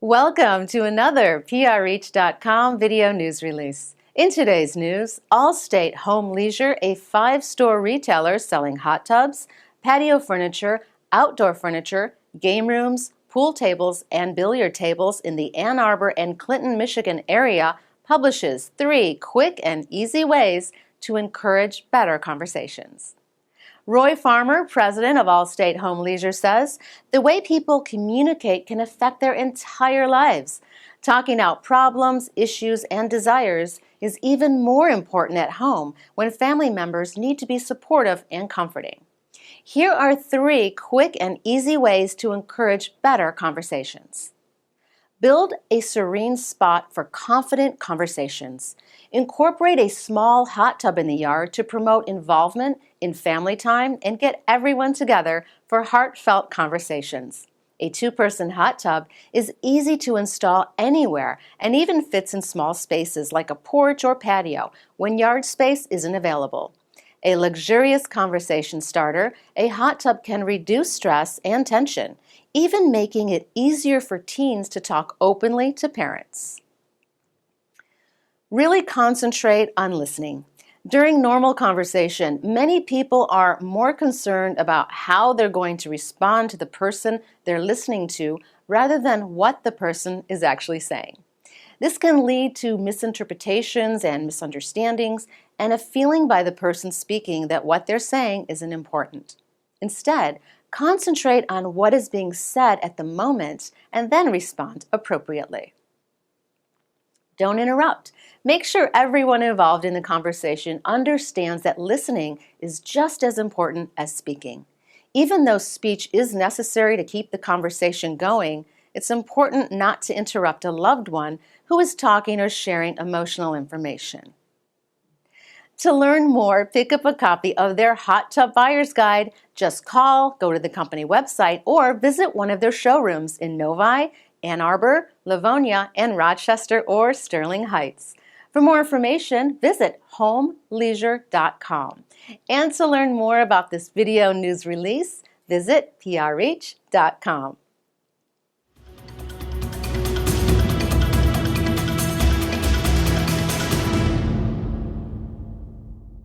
Welcome to another PRReach.com video news release. In today's news, Allstate Home Leisure, a 5-store retailer selling hot tubs, patio furniture, outdoor furniture, game rooms, pool tables, and billiard tables in the Ann Arbor and Clinton, Michigan area, publishes 3 quick and easy ways to encourage better conversations. Roy Farmer, president of Allstate Home Leisure, says the way people communicate can affect their entire lives. Talking out problems, issues, and desires is even more important at home when family members need to be supportive and comforting. Here are 3 quick and easy ways to encourage better conversations. Build a serene spot for confident conversations. Incorporate a small hot tub in the yard to promote involvement in family time and get everyone together for heartfelt conversations. A 2-person hot tub is easy to install anywhere and even fits in small spaces like a porch or patio when yard space isn't available. A luxurious conversation starter, a hot tub can reduce stress and tension, even making it easier for teens to talk openly to parents. Really concentrate on listening. During normal conversation, many people are more concerned about how they're going to respond to the person they're listening to rather than what the person is actually saying. This can lead to misinterpretations and misunderstandings and a feeling by the person speaking that what they're saying isn't important. Instead, concentrate on what is being said at the moment and then respond appropriately. Don't interrupt. Make sure everyone involved in the conversation understands that listening is just as important as speaking. Even though speech is necessary to keep the conversation going, it's important not to interrupt a loved one who is talking or sharing emotional information. To learn more, pick up a copy of their Hot Tub Buyer's Guide. Just call, go to the company website, or visit one of their showrooms in Novi, Ann Arbor, Livonia, and Rochester or Sterling Heights. For more information, visit homeleisure.com. And to learn more about this video news release, visit PRReach.com.